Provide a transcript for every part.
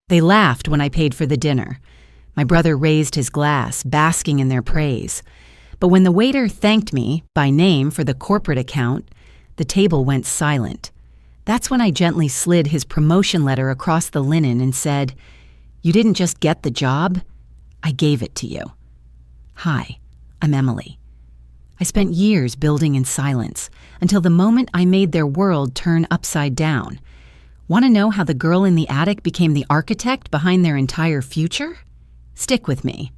They laughed when I paid for the dinner. My brother raised his glass, basking in their praise. But when the waiter thanked me by name for the corporate account, the table went silent. That's when I gently slid his promotion letter across the linen and said, "You didn't just get the job, I gave it to you. Hi, I'm Emily." I spent years building in silence until the moment I made their world turn upside down. Want to know how the girl in the attic became the architect behind their entire future? Stick with me.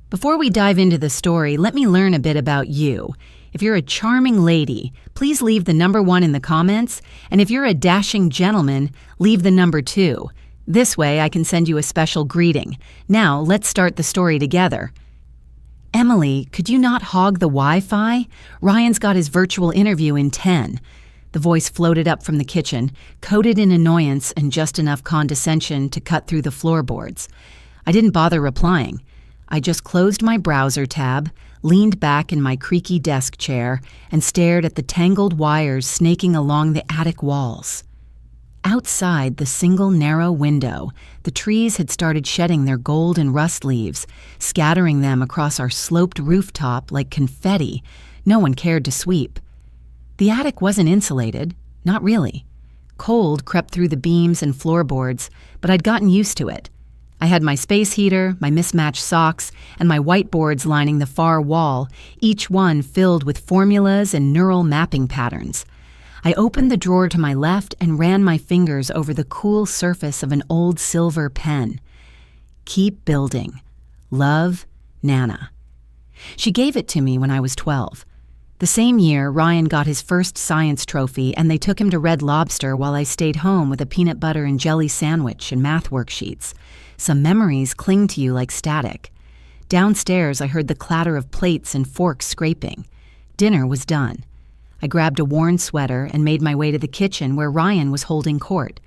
Before we dive into the story, let me learn a bit about you. If you're a charming lady, please leave the number 1 in the comments, and if you're a dashing gentleman, leave the number 2. This way I can send you a special greeting. Now, let's start the story together. "Emily, could you not hog the Wi-Fi? Ryan's got his virtual interview in 10. The voice floated up from the kitchen, coated in annoyance and just enough condescension to cut through the floorboards. I didn't bother replying. I just closed my browser tab, leaned back in my creaky desk chair, and stared at the tangled wires snaking along the attic walls. Outside the single narrow window, the trees had started shedding their gold and rust leaves, scattering them across our sloped rooftop like confetti no one cared to sweep. The attic wasn't insulated, not really. Cold crept through the beams and floorboards, but I'd gotten used to it. I had my space heater, my mismatched socks, and my whiteboards lining the far wall, each one filled with formulas and neural mapping patterns. I opened the drawer to my left and ran my fingers over the cool surface of an old silver pen. "Keep building. Love, Nana." She gave it to me when I was 12. The same year, Ryan got his first science trophy, and they took him to Red Lobster while I stayed home with a peanut butter and jelly sandwich and math worksheets. Some memories cling to you like static. Downstairs, I heard the clatter of plates and forks scraping. Dinner was done. I grabbed a worn sweater and made my way to the kitchen where Ryan was holding court.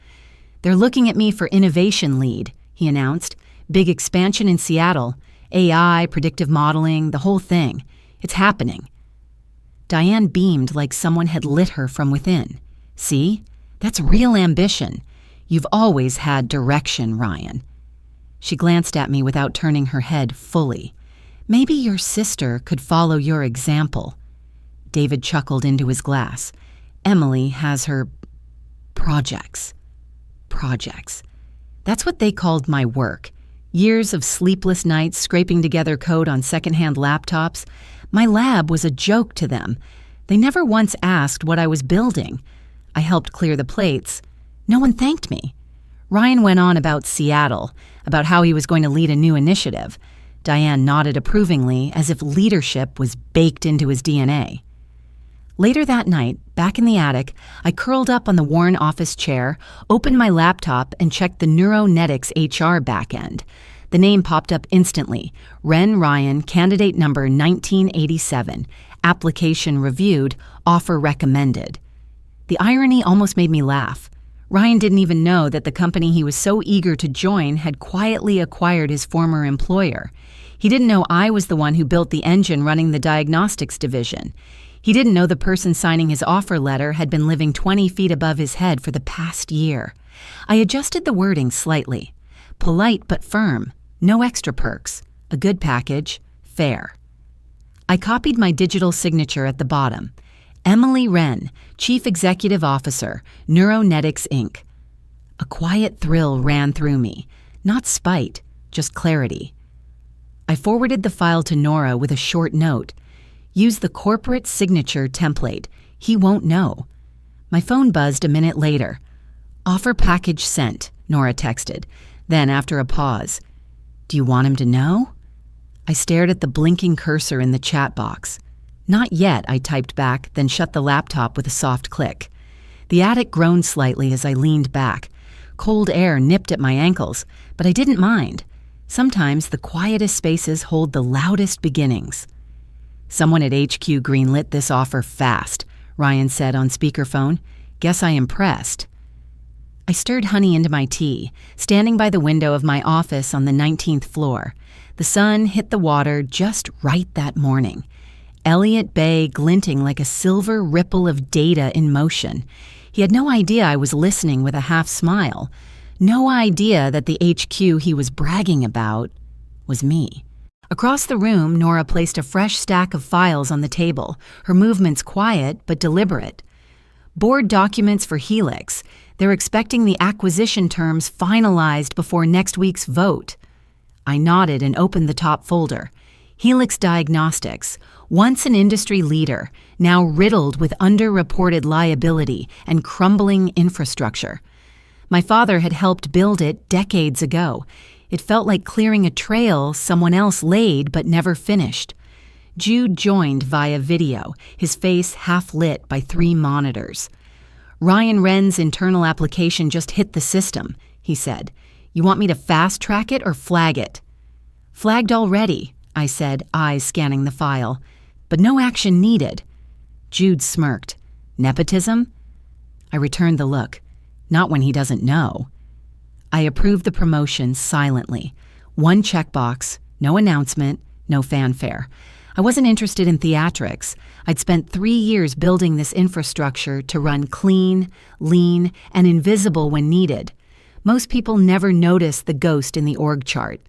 "They're looking at me for innovation lead," he announced. "Big expansion in Seattle. AI, predictive modeling, the whole thing. It's happening." Diane beamed like someone had lit her from within. "See? That's real ambition. You've always had direction, Ryan." She glanced at me without turning her head fully. "Maybe your sister could follow your example." David chuckled into his glass. "Emily has her projects." Projects. That's what they called my work. Years of sleepless nights scraping together code on secondhand laptops. My lab was a joke to them. They never once asked what I was building. I helped clear the plates. No one thanked me. Ryan went on about Seattle, about how he was going to lead a new initiative. Diane nodded approvingly, as if leadership was baked into his DNA. Later that night, back in the attic, I curled up on the worn office chair, opened my laptop, and checked the Neuronetics HR backend. The name popped up instantly. Ren Ryan, candidate number 1987. Application reviewed, offer recommended. The irony almost made me laugh. Ryan didn't even know that the company he was so eager to join had quietly acquired his former employer. He didn't know I was the one who built the engine running the diagnostics division. He didn't know the person signing his offer letter had been living 20 feet above his head for the past year. I adjusted the wording slightly. Polite but firm. No extra perks. A good package. Fair. I copied my digital signature at the bottom. Emily Wren, Chief Executive Officer, Neuronetics Inc. A quiet thrill ran through me. Not spite, just clarity. I forwarded the file to Nora with a short note. Use the corporate signature template. He won't know. My phone buzzed a minute later. Offer package sent, Nora texted. Then, after a pause, "Do you want him to know?" I stared at the blinking cursor in the chat box. "Not yet," I typed back, then shut the laptop with a soft click. The attic groaned slightly as I leaned back. Cold air nipped at my ankles, but I didn't mind. Sometimes the quietest spaces hold the loudest beginnings. "Someone at HQ greenlit this offer fast," Ryan said on speakerphone. "Guess I impressed." I stirred honey into my tea, standing by the window of my office on the 19th floor. The sun hit the water just right that morning. Elliott Bay glinting like a silver ripple of data in motion. He had no idea I was listening with a half smile. No idea that the HQ he was bragging about was me. Across the room, Nora placed a fresh stack of files on the table, her movements quiet but deliberate. Board documents for Helix. They're expecting the acquisition terms finalized before next week's vote. I nodded and opened the top folder. Helix Diagnostics, once an industry leader, now riddled with underreported liability and crumbling infrastructure. My father had helped build it decades ago. It felt like clearing a trail someone else laid but never finished. Jude joined via video, his face half lit by 3 monitors. "Ryan Wren's internal application just hit the system," he said. "You want me to fast-track it or flag it?" "Flagged already," I said, eyes scanning the file. "But no action needed." Jude smirked. "Nepotism?" I returned the look. Not when he doesn't know. I approved the promotion silently. 1 checkbox, no announcement, no fanfare. I wasn't interested in theatrics. I'd spent 3 years building this infrastructure to run clean, lean, and invisible when needed. Most people never notice the ghost in the org chart.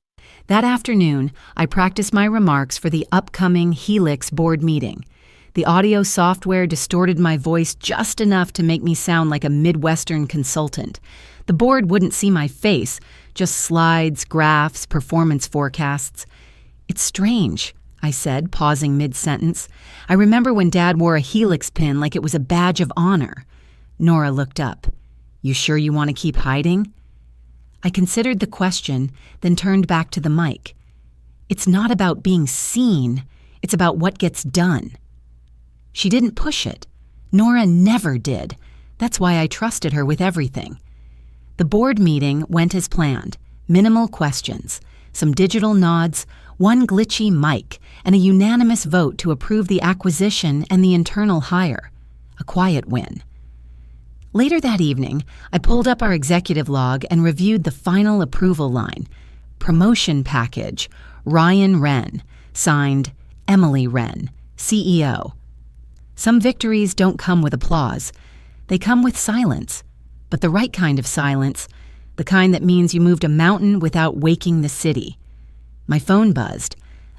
That afternoon, I practiced my remarks for the upcoming Helix board meeting. The audio software distorted my voice just enough to make me sound like a Midwestern consultant. The board wouldn't see my face, just slides, graphs, performance forecasts. "It's strange," I said, pausing mid-sentence. "I remember when Dad wore a Helix pin like it was a badge of honor." Nora looked up. "You sure you want to keep hiding?" I considered the question, then turned back to the mic. "It's not about being seen. It's about what gets done." She didn't push it. Nora never did. That's why I trusted her with everything. The board meeting went as planned. Minimal questions, some digital nods, 1 glitchy mic, and a unanimous vote to approve the acquisition and the internal hire. A quiet win. Later that evening, I pulled up our executive log and reviewed the final approval line. Promotion package, Ryan Wren, signed Emily Wren, CEO. Some victories don't come with applause. They come with silence, but the right kind of silence, the kind that means you moved a mountain without waking the city. My phone buzzed.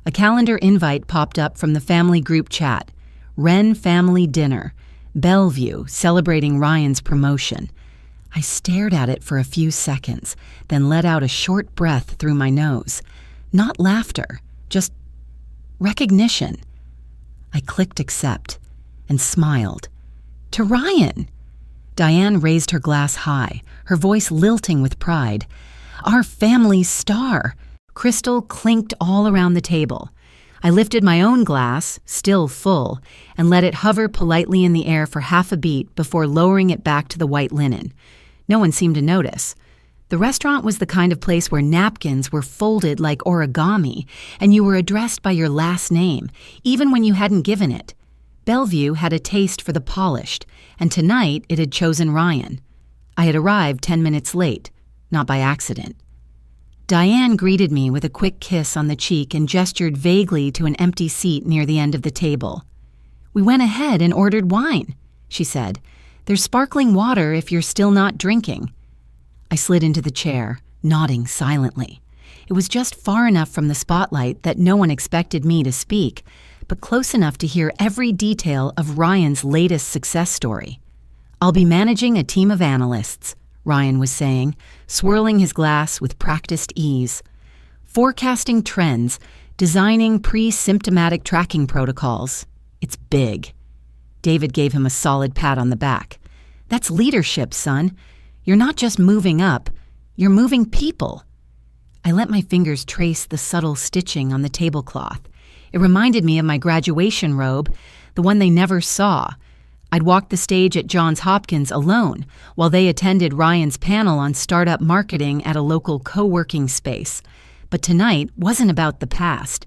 A calendar invite popped up from the family group chat. Wren family dinner, Bellevue, celebrating Ryan's promotion. I stared at it for a few seconds, then let out a short breath through my nose. Not laughter, just recognition. I clicked accept and smiled. To Ryan! Diane raised her glass high, her voice lilting with pride. Our family's star! Crystal clinked all around the table. I lifted my own glass, still full, and let it hover politely in the air for half a beat before lowering it back to the white linen. No one seemed to notice. The restaurant was the kind of place where napkins were folded like origami, and you were addressed by your last name, even when you hadn't given it. Bellevue had a taste for the polished, and tonight it had chosen Ryan. I had arrived 10 minutes late, not by accident. Diane greeted me with a quick kiss on the cheek and gestured vaguely to an empty seat near the end of the table. "We went ahead and ordered wine," she said. "There's sparkling water if you're still not drinking." I slid into the chair, nodding silently. It was just far enough from the spotlight that no one expected me to speak, but close enough to hear every detail of Ryan's latest success story. "I'll be managing a team of analysts," Ryan was saying, swirling his glass with practiced ease. "Forecasting trends, designing pre-symptomatic tracking protocols. It's big." David gave him a solid pat on the back. "That's leadership, son. You're not just moving up, you're moving people." I let my fingers trace the subtle stitching on the tablecloth. It reminded me of my graduation robe, the one they never saw. I'd walked the stage at Johns Hopkins alone, while they attended Ryan's panel on startup marketing at a local co-working space. But tonight wasn't about the past.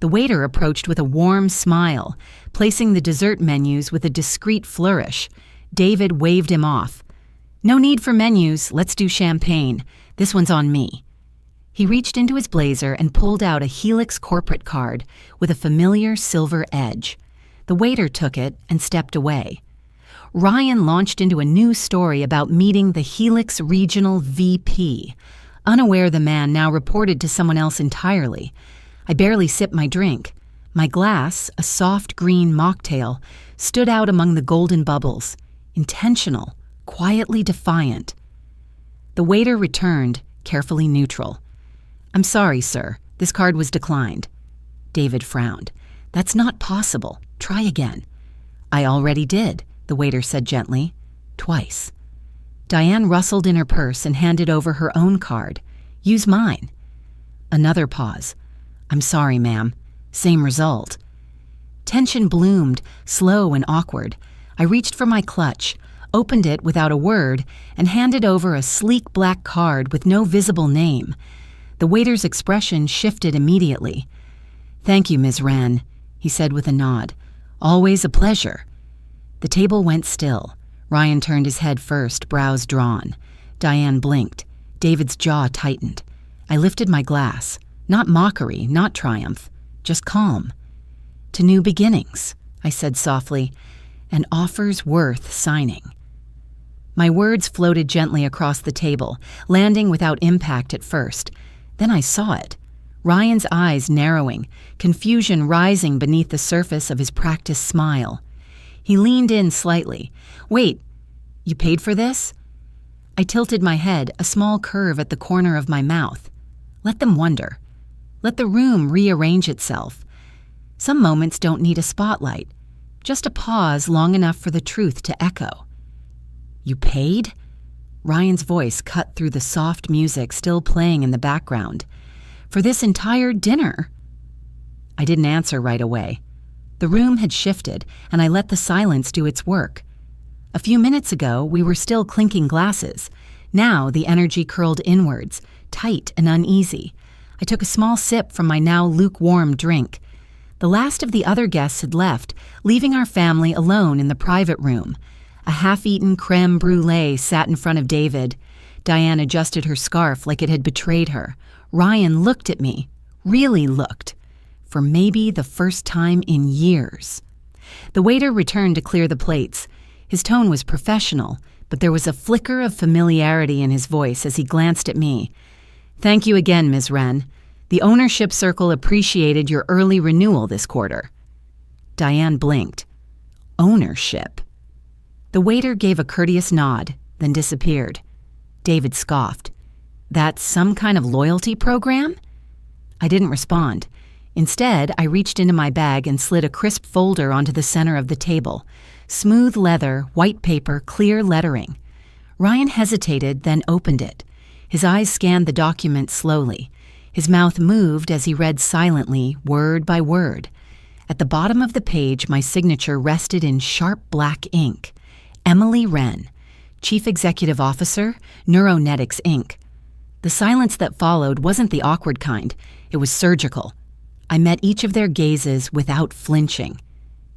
The waiter approached with a warm smile, placing the dessert menus with a discreet flourish. David waved him off. "No need for menus, let's do champagne. This one's on me." He reached into his blazer and pulled out a Helix corporate card with a familiar silver edge. The waiter took it and stepped away. Ryan launched into a new story about meeting the Helix Regional VP, unaware the man now reported to someone else entirely. I barely sipped my drink. My glass, a soft green mocktail, stood out among the golden bubbles, intentional, quietly defiant. The waiter returned, carefully neutral. "I'm sorry, sir. This card was declined." David frowned. "That's not possible. Try again." "I already did," the waiter said gently. "Twice." Diane rustled in her purse and handed over her own card. "Use mine." Another pause. "I'm sorry, ma'am. Same result." Tension bloomed, slow and awkward. I reached for my clutch, opened it without a word, and handed over a sleek black card with no visible name. The waiter's expression shifted immediately. "Thank you, Ms. Wren," he said with a nod. "Always a pleasure." The table went still. Ryan turned his head first, brows drawn. Diane blinked. David's jaw tightened. I lifted my glass. Not mockery, not triumph, just calm. "To new beginnings," I said softly, "and offers worth signing." My words floated gently across the table, landing without impact at first. Then I saw it. Ryan's eyes narrowing, confusion rising beneath the surface of his practiced smile. He leaned in slightly. "Wait, you paid for this?" I tilted my head, a small curve at the corner of my mouth. Let them wonder. Let the room rearrange itself. Some moments don't need a spotlight, just a pause long enough for the truth to echo. "You paid?" Ryan's voice cut through the soft music still playing in the background. "For this entire dinner?" I didn't answer right away. The room had shifted, and I let the silence do its work. A few minutes ago, we were still clinking glasses. Now the energy curled inwards, tight and uneasy. I took a small sip from my now lukewarm drink. The last of the other guests had left, leaving our family alone in the private room. A half-eaten creme brulee sat in front of David. Diane adjusted her scarf like it had betrayed her. Ryan looked at me, really looked, for maybe the first time in years. The waiter returned to clear the plates. His tone was professional, but there was a flicker of familiarity in his voice as he glanced at me. "Thank you again, Ms. Wren. The ownership circle appreciated your early renewal this quarter." Diane blinked. "Ownership?" The waiter gave a courteous nod, then disappeared. David scoffed. "That's some kind of loyalty program?" I didn't respond. Instead, I reached into my bag and slid a crisp folder onto the center of the table. Smooth leather, white paper, clear lettering. Ryan hesitated, then opened it. His eyes scanned the document slowly. His mouth moved as he read silently, word by word. At the bottom of the page, my signature rested in sharp black ink. Emily Wren, Chief Executive Officer, Neuronetics, Inc. The silence that followed wasn't the awkward kind. It was surgical. I met each of their gazes without flinching.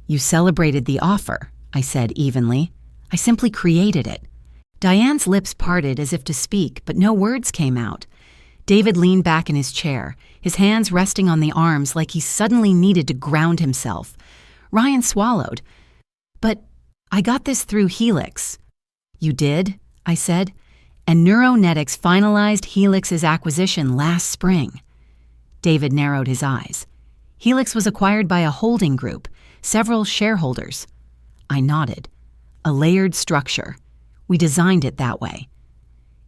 "You celebrated the offer," I said evenly. "I simply created it." Diane's lips parted as if to speak, but no words came out. David leaned back in his chair, his hands resting on the arms like he suddenly needed to ground himself. Ryan swallowed. "But I got this through Helix." "You did?" I said. "And Neuronetics finalized Helix's acquisition last spring." David narrowed his eyes. "Helix was acquired by a holding group, several shareholders." I nodded. "A layered structure. We designed it that way."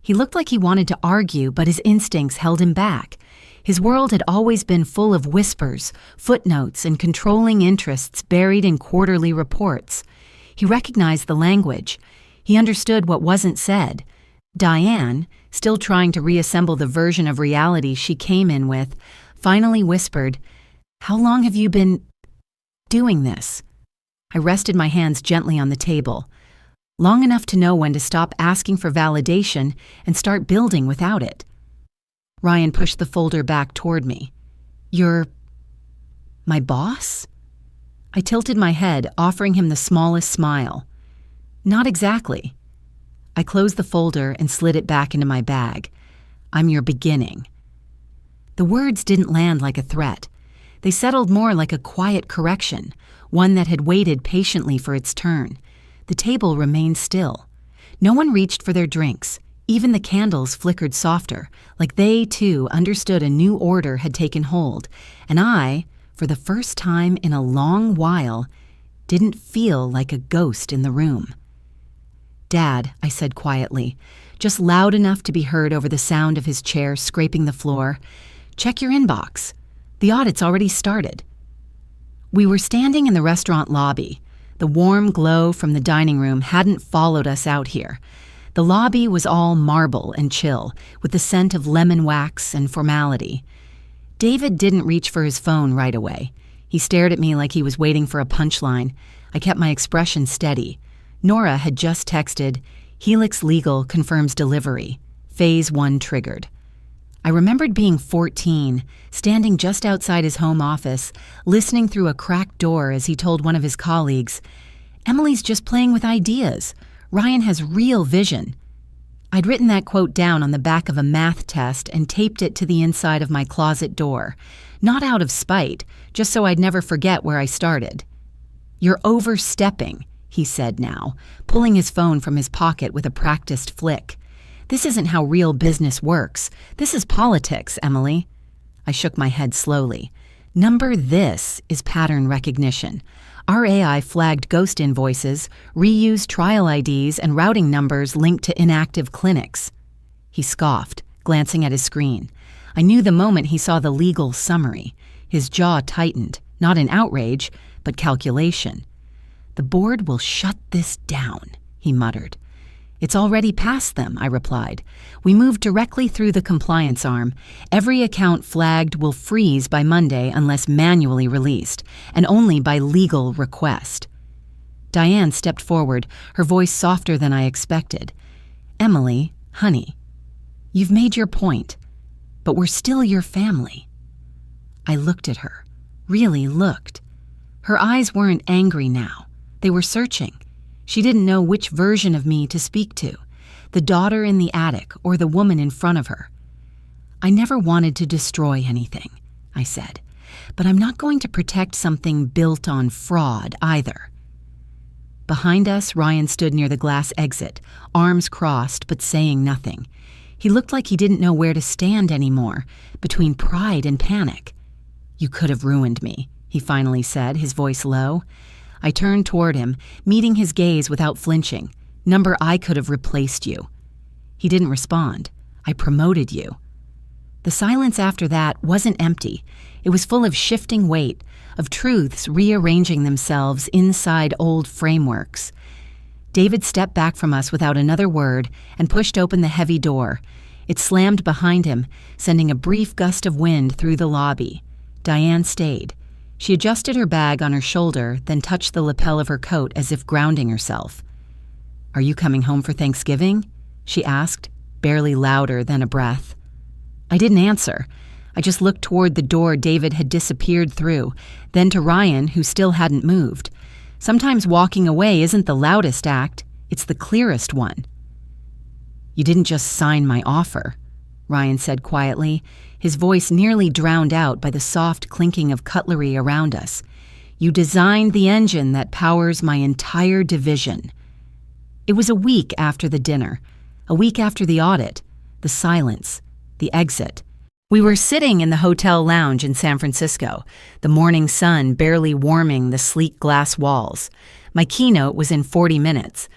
He looked like he wanted to argue, but his instincts held him back. His world had always been full of whispers, footnotes, and controlling interests buried in quarterly reports. He recognized the language. He understood what wasn't said. Diane, still trying to reassemble the version of reality she came in with, finally whispered, "How long have you been doing this?" I rested my hands gently on the table. Long enough to know when to stop asking for validation and start building without it. Ryan pushed the folder back toward me. "You're my boss?" I tilted my head, offering him the smallest smile. "Not exactly." I closed the folder and slid it back into my bag. "I'm your beginning." The words didn't land like a threat. They settled more like a quiet correction, one that had waited patiently for its turn. The table remained still. No one reached for their drinks. Even the candles flickered softer, like they, too, understood a new order had taken hold, and I, for the first time in a long while, didn't feel like a ghost in the room. "Dad," I said quietly, just loud enough to be heard over the sound of his chair scraping the floor, "check your inbox. The audit's already started." We were standing in the restaurant lobby. The warm glow from the dining room hadn't followed us out here. The lobby was all marble and chill, with the scent of lemon wax and formality. David didn't reach for his phone right away. He stared at me like he was waiting for a punchline. I kept my expression steady. Nora had just texted, "Helix Legal confirms delivery. Phase 1 triggered." I remembered being 14, standing just outside his home office, listening through a cracked door as he told one of his colleagues, "Emily's just playing with ideas. Ryan has real vision." I'd written that quote down on the back of a math test and taped it to the inside of my closet door, not out of spite, just so I'd never forget where I started. "You're overstepping," he said now, pulling his phone from his pocket with a practiced flick. "This isn't how real business works. This is politics, Emily." I shook my head slowly. "Number this is pattern recognition. Our AI flagged ghost invoices, reused trial IDs, and routing numbers linked to inactive clinics." He scoffed, glancing at his screen. I knew the moment he saw the legal summary. His jaw tightened, not in outrage, but calculation. "The board will shut this down," he muttered. "It's already past them," I replied. "We moved directly through the compliance arm. Every account flagged will freeze by Monday unless manually released, and only by legal request." Diane stepped forward, her voice softer than I expected. "Emily, honey, you've made your point, but we're still your family." I looked at her, really looked. Her eyes weren't angry now. They were searching. She didn't know which version of me to speak to, the daughter in the attic or the woman in front of her. "I never wanted to destroy anything," I said, "but I'm not going to protect something built on fraud either." Behind us, Ryan stood near the glass exit, arms crossed but saying nothing. He looked like he didn't know where to stand anymore, between pride and panic. "You could have ruined me," he finally said, his voice low. I turned toward him, meeting his gaze without flinching. "Number, I could have replaced you." He didn't respond. "I promoted you." The silence after that wasn't empty. It was full of shifting weight, of truths rearranging themselves inside old frameworks. David stepped back from us without another word and pushed open the heavy door. It slammed behind him, sending a brief gust of wind through the lobby. Diane stayed. She adjusted her bag on her shoulder, then touched the lapel of her coat as if grounding herself. "Are you coming home for Thanksgiving?" she asked, barely louder than a breath. I didn't answer. I just looked toward the door David had disappeared through, then to Ryan, who still hadn't moved. Sometimes walking away isn't the loudest act, it's the clearest one. "You didn't just sign my offer," Ryan said quietly, his voice nearly drowned out by the soft clinking of cutlery around us. "You designed the engine that powers my entire division." It was a week after the dinner, a week after the audit, the silence, the exit. We were sitting in the hotel lounge in San Francisco, the morning sun barely warming the sleek glass walls. My keynote was in 40 minutes.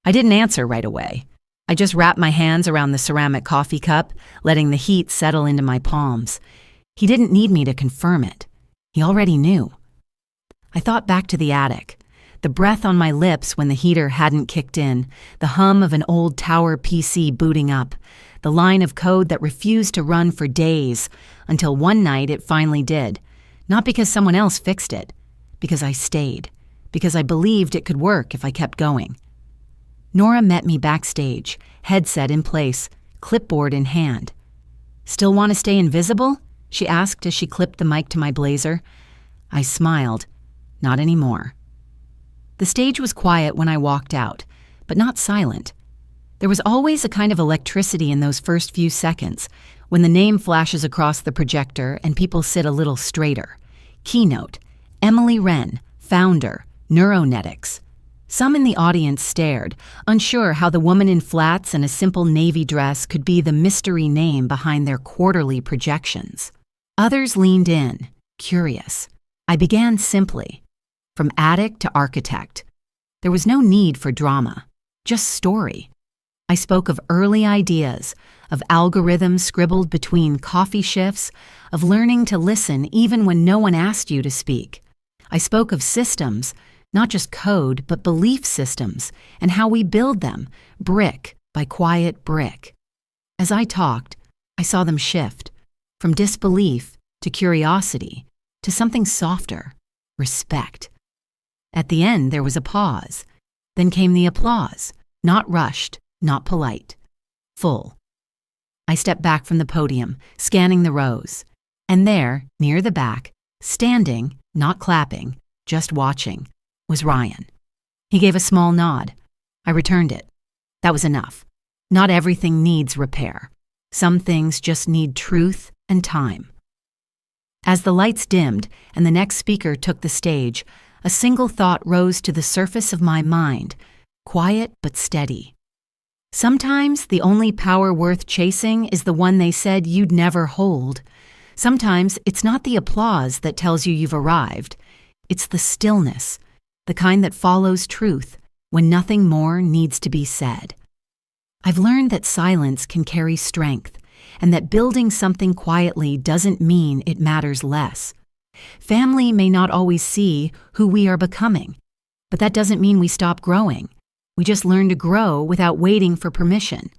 I didn't answer right away. I just wrapped my hands around the ceramic coffee cup, letting the heat settle into my palms. He didn't need me to confirm it. He already knew. I thought back to the attic, the breath on my lips when the heater hadn't kicked in, the hum of an old tower PC booting up, the line of code that refused to run for days, until one night it finally did. Not because someone else fixed it, because I stayed, because I believed it could work if I kept going. Nora met me backstage, headset in place, clipboard in hand. "Still want to stay invisible?" she asked as she clipped the mic to my blazer. I smiled. Not anymore. The stage was quiet when I walked out, but not silent. There was always a kind of electricity in those first few seconds, when the name flashes across the projector and people sit a little straighter. Keynote, Emily Wren, founder, Neuronetics. Some in the audience stared, unsure how the woman in flats and a simple navy dress could be the mystery name behind their quarterly projections. Others leaned in, curious. I began simply. From attic to architect. There was no need for drama, just story. I spoke of early ideas, of algorithms scribbled between coffee shifts, of learning to listen even when no one asked you to speak. I spoke of systems, not just code, but belief systems, and how we build them, brick by quiet brick. As I talked, I saw them shift, from disbelief to curiosity, to something softer, respect. At the end, there was a pause. Then came the applause, not rushed, not polite, full. I stepped back from the podium, scanning the rows. And there, near the back, standing, not clapping, just watching, was Ryan. He gave a small nod. I returned it. That was enough. Not everything needs repair. Some things just need truth and time. As the lights dimmed and the next speaker took the stage, a single thought rose to the surface of my mind, quiet but steady. Sometimes the only power worth chasing is the one they said you'd never hold. Sometimes it's not the applause that tells you you've arrived. It's the stillness, the kind that follows truth when nothing more needs to be said. I've learned that silence can carry strength, and that building something quietly doesn't mean it matters less. Family may not always see who we are becoming, but that doesn't mean we stop growing. We just learn to grow without waiting for permission.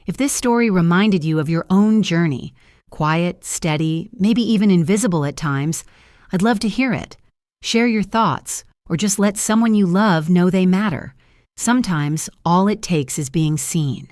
If this story reminded you of your own journey, quiet, steady, maybe even invisible at times, I'd love to hear it. Share your thoughts, or just let someone you love know they matter. Sometimes all it takes is being seen.